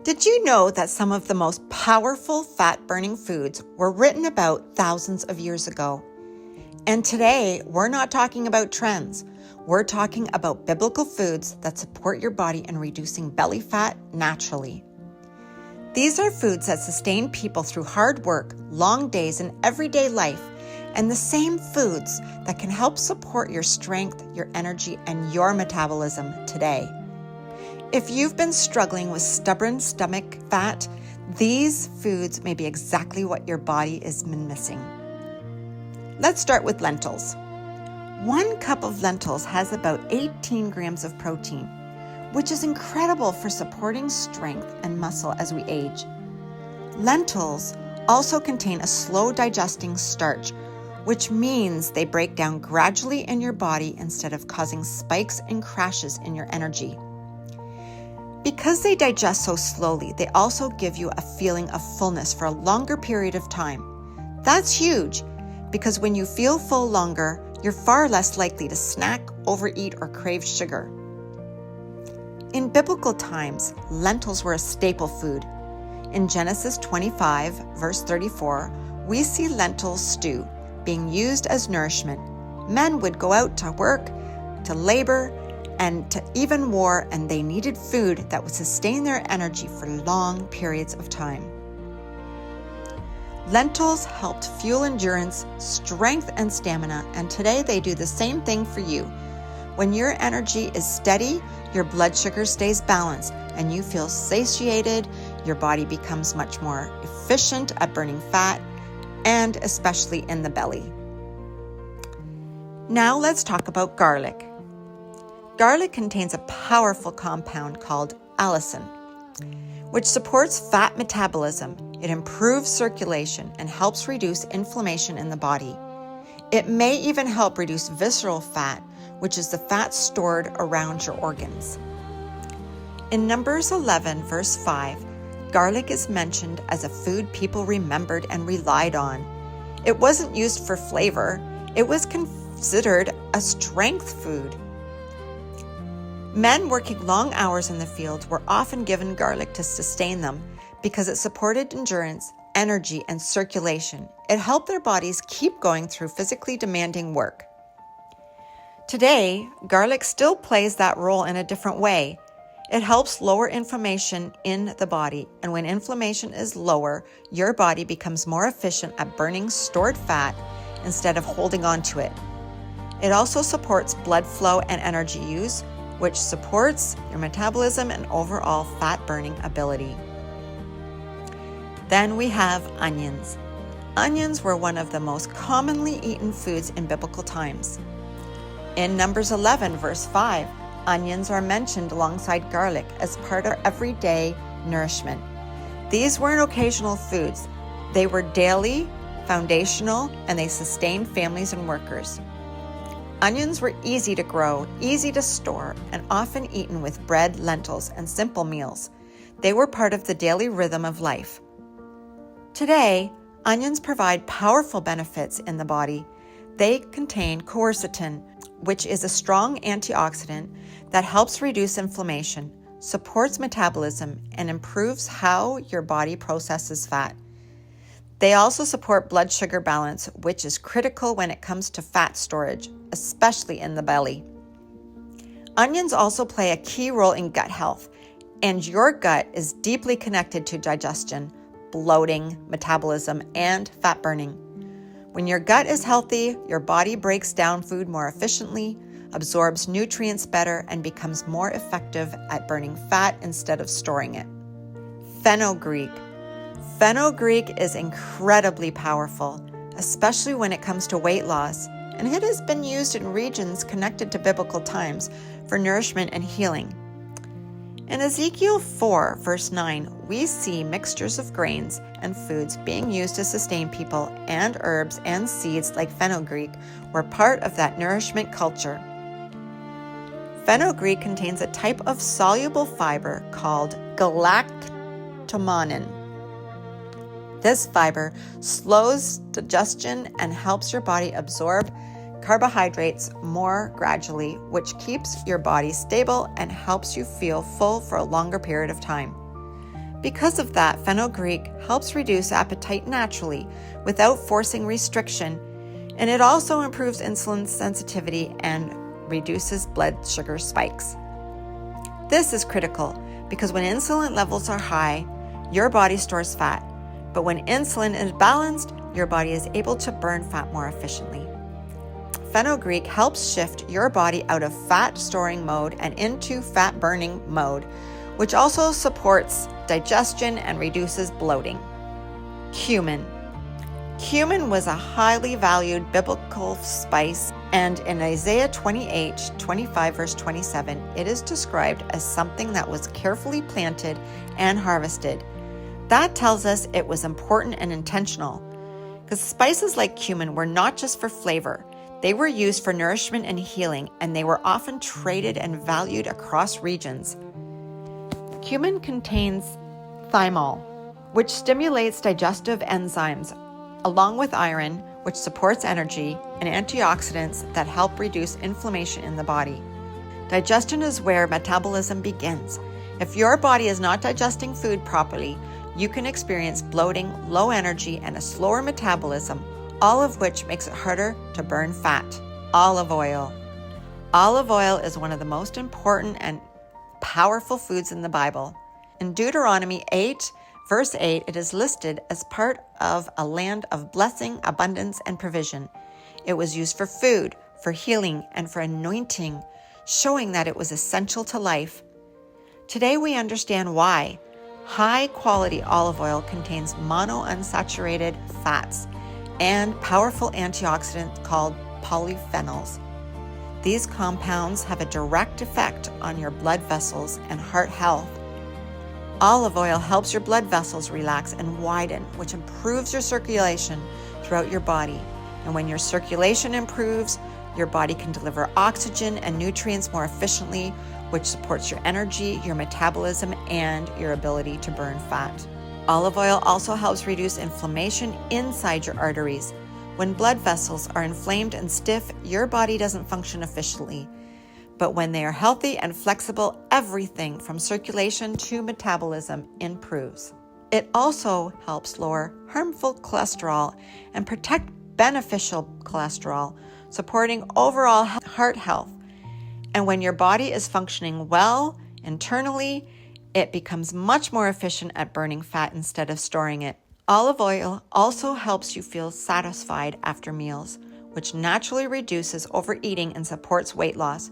Did you know that some of the most powerful fat-burning foods were written about thousands of years ago? And today, we're not talking about trends. We're talking about biblical foods that support your body in reducing belly fat naturally. These are foods that sustain people through hard work, long days, and everyday life, and the same foods that can help support your strength, your energy, and your metabolism today. If you've been struggling with stubborn stomach fat, these foods may be exactly what your body has been missing. Let's start with lentils. 1 cup of lentils has about 18 grams of protein, which is incredible for supporting strength and muscle as we age. Lentils also contain a slow digesting starch, which means they break down gradually in your body instead of causing spikes and crashes in your energy. Because they digest so slowly, they also give you a feeling of fullness for a longer period of time. That's huge, because when you feel full longer, you're far less likely to snack, overeat, or crave sugar. In biblical times, lentils were a staple food. In Genesis 25, verse 34, we see lentil stew being used as nourishment. Men would go out to work, to labor, and to even war, and they needed food that would sustain their energy for long periods of time. Lentils helped fuel endurance, strength, and stamina, and today they do the same thing for you. When your energy is steady, your blood sugar stays balanced, and you feel satiated, your body becomes much more efficient at burning fat, and especially in the belly. Now let's talk about garlic. Garlic contains a powerful compound called allicin, which supports fat metabolism. It improves circulation and helps reduce inflammation in the body. It may even help reduce visceral fat, which is the fat stored around your organs. In Numbers 11, verse 5, garlic is mentioned as a food people remembered and relied on. It wasn't used for flavor. It was considered a strength food. Men working long hours in the field were often given garlic to sustain them because it supported endurance, energy, and circulation. It helped their bodies keep going through physically demanding work. Today, garlic still plays that role in a different way. It helps lower inflammation in the body, and when inflammation is lower, your body becomes more efficient at burning stored fat instead of holding on to it. It also supports blood flow and energy use, which supports your metabolism and overall fat-burning ability. Then we have onions. Onions were one of the most commonly eaten foods in biblical times. In Numbers 11, verse 5, onions are mentioned alongside garlic as part of everyday nourishment. These weren't occasional foods. They were daily, foundational, and they sustained families and workers. Onions were easy to grow, easy to store, and often eaten with bread, lentils, and simple meals. They were part of the daily rhythm of life. Today, onions provide powerful benefits in the body. They contain quercetin, which is a strong antioxidant that helps reduce inflammation, supports metabolism, and improves how your body processes fat. They also support blood sugar balance, which is critical when it comes to fat storage, especially in the belly. Onions also play a key role in gut health, and your gut is deeply connected to digestion, bloating, metabolism, and fat burning. When your gut is healthy, your body breaks down food more efficiently, absorbs nutrients better, and becomes more effective at burning fat instead of storing it. Fenugreek. Fenugreek is incredibly powerful, especially when it comes to weight loss, and it has been used in regions connected to biblical times for nourishment and healing. In Ezekiel 4, verse 9, we see mixtures of grains and foods being used to sustain people, and herbs and seeds like fenugreek were part of that nourishment culture. Fenugreek contains a type of soluble fiber called galactomannan. This fiber slows digestion and helps your body absorb carbohydrates more gradually, which keeps your body stable and helps you feel full for a longer period of time. Because of that, fenugreek helps reduce appetite naturally without forcing restriction, and it also improves insulin sensitivity and reduces blood sugar spikes. This is critical because when insulin levels are high, your body stores fat, but when insulin is balanced, your body is able to burn fat more efficiently. Fenugreek helps shift your body out of fat storing mode and into fat burning mode, which also supports digestion and reduces bloating. Cumin. Cumin was a highly valued biblical spice, and in Isaiah 25 verse 27, it is described as something that was carefully planted and harvested. That tells us it was important and intentional, because spices like cumin were not just for flavor. They were used for nourishment and healing, and they were often traded and valued across regions. Cumin contains thymol, which stimulates digestive enzymes, along with iron, which supports energy, and antioxidants that help reduce inflammation in the body. Digestion is where metabolism begins. If your body is not digesting food properly, you can experience bloating, low energy, and a slower metabolism, all of which makes it harder to burn fat. Olive oil. Olive oil is one of the most important and powerful foods in the Bible. In Deuteronomy 8, verse 8, it is listed as part of a land of blessing, abundance, and provision. It was used for food, for healing, and for anointing, showing that it was essential to life. Today we understand why. High-quality olive oil contains monounsaturated fats and powerful antioxidants called polyphenols. These compounds have a direct effect on your blood vessels and heart health. Olive oil helps your blood vessels relax and widen, which improves your circulation throughout your body. And when your circulation improves, your body can deliver oxygen and nutrients more efficiently, which supports your energy, your metabolism, and your ability to burn fat. Olive oil also helps reduce inflammation inside your arteries. When blood vessels are inflamed and stiff, your body doesn't function efficiently. But when they are healthy and flexible, everything from circulation to metabolism improves. It also helps lower harmful cholesterol and protect beneficial cholesterol, supporting overall heart health. And when your body is functioning well internally, it becomes much more efficient at burning fat instead of storing it. Olive oil also helps you feel satisfied after meals, which naturally reduces overeating and supports weight loss.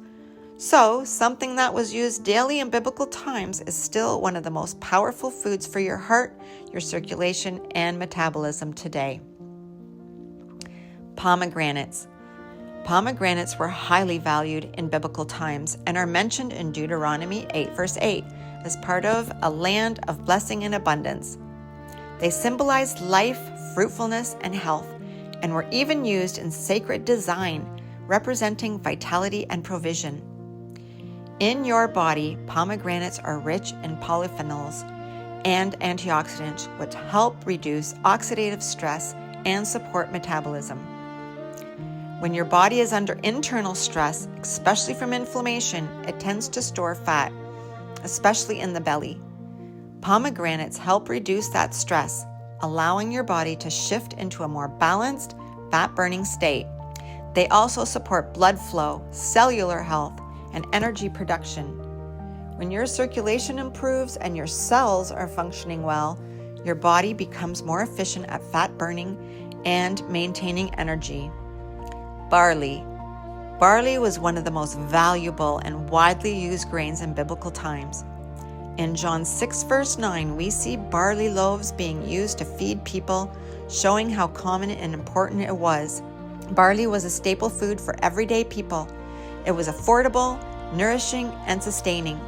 So, something that was used daily in biblical times is still one of the most powerful foods for your heart, your circulation, and metabolism today. Pomegranates. Pomegranates were highly valued in biblical times and are mentioned in Deuteronomy 8, verse 8, as part of a land of blessing and abundance. They symbolized life, fruitfulness, and health, and were even used in sacred design, representing vitality and provision. In your body, pomegranates are rich in polyphenols and antioxidants, which help reduce oxidative stress and support metabolism. When your body is under internal stress, especially from inflammation, it tends to store fat, especially in the belly. Pomegranates help reduce that stress, allowing your body to shift into a more balanced, fat-burning state. They also support blood flow, cellular health, and energy production. When your circulation improves and your cells are functioning well, your body becomes more efficient at fat burning and maintaining energy. Barley. Barley was one of the most valuable and widely used grains in biblical times. In John 6, verse 9, we see barley loaves being used to feed people, showing how common and important it was. Barley was a staple food for everyday people. It was affordable, nourishing, and sustaining,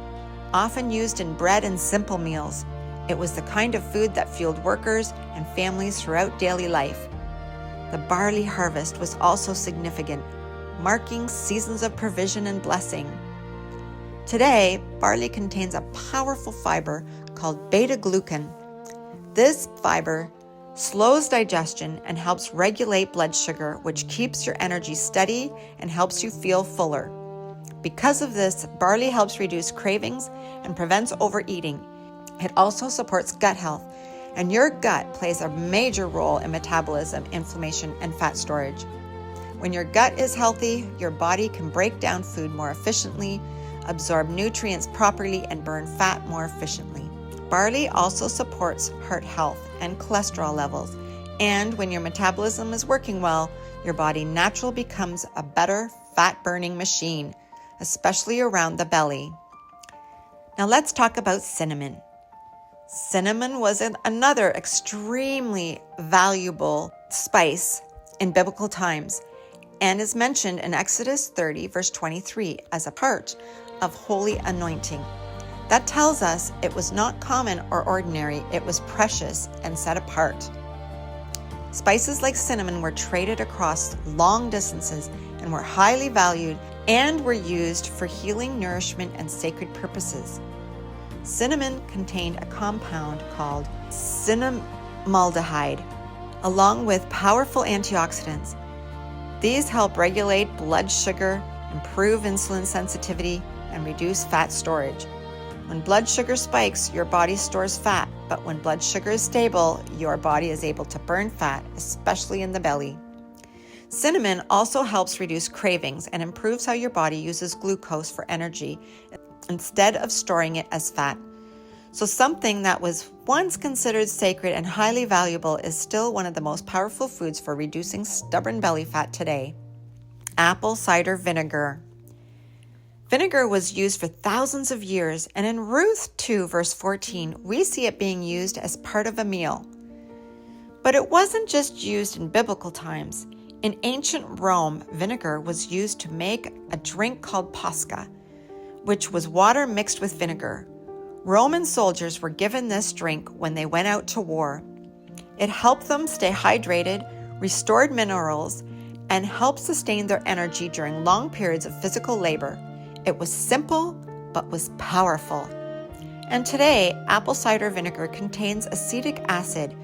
often used in bread and simple meals. It was the kind of food that fueled workers and families throughout daily life. The barley harvest was also significant, marking seasons of provision and blessing. Today, barley contains a powerful fiber called beta-glucan. This fiber slows digestion and helps regulate blood sugar, which keeps your energy steady and helps you feel fuller. Because of this, barley helps reduce cravings and prevents overeating. It also supports gut health, and your gut plays a major role in metabolism, inflammation, and fat storage. When your gut is healthy, your body can break down food more efficiently, absorb nutrients properly, and burn fat more efficiently. Barley also supports heart health and cholesterol levels, and when your metabolism is working well, your body naturally becomes a better fat-burning machine, especially around the belly. Now let's talk about cinnamon. Cinnamon was another extremely valuable spice in biblical times and is mentioned in Exodus 30, verse 23, as a part of holy anointing. That tells us it was not common or ordinary, it was precious and set apart. Spices like cinnamon were traded across long distances and were highly valued and were used for healing, nourishment, and sacred purposes. Cinnamon contained a compound called cinnamaldehyde, along with powerful antioxidants. These help regulate blood sugar, improve insulin sensitivity, and reduce fat storage. When blood sugar spikes, your body stores fat, but when blood sugar is stable, your body is able to burn fat, especially in the belly. Cinnamon also helps reduce cravings and improves how your body uses glucose for energy instead of storing it as fat. So something that was once considered sacred and highly valuable is still one of the most powerful foods for reducing stubborn belly fat today. Apple cider vinegar. Vinegar was used for thousands of years, and in Ruth 2, verse 14, we see it being used as part of a meal. But it wasn't just used in biblical times. In ancient Rome, vinegar was used to make a drink called pasca, which was water mixed with vinegar. Roman soldiers were given this drink when they went out to war. It helped them stay hydrated, restored minerals, and helped sustain their energy during long periods of physical labor. It was simple, but was powerful. And today, apple cider vinegar contains acetic acid,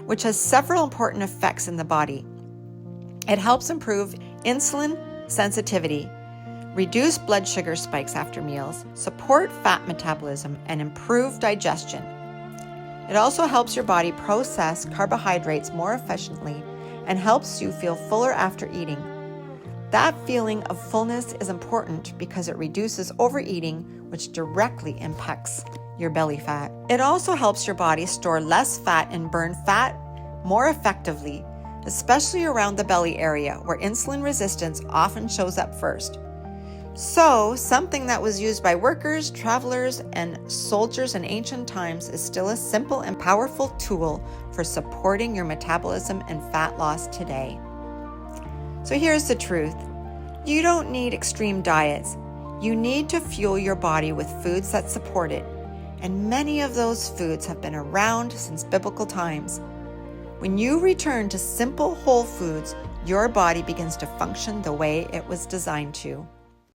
which has several important effects in the body. It helps improve insulin sensitivity, reduce blood sugar spikes after meals, support fat metabolism, and improve digestion. It also helps your body process carbohydrates more efficiently and helps you feel fuller after eating. That feeling of fullness is important because it reduces overeating, which directly impacts your belly fat. It also helps your body store less fat and burn fat more effectively, especially around the belly area where insulin resistance often shows up first. So, something that was used by workers, travelers, and soldiers in ancient times is still a simple and powerful tool for supporting your metabolism and fat loss today. So here's the truth. You don't need extreme diets. You need to fuel your body with foods that support it. And many of those foods have been around since biblical times. When you return to simple whole foods, your body begins to function the way it was designed to.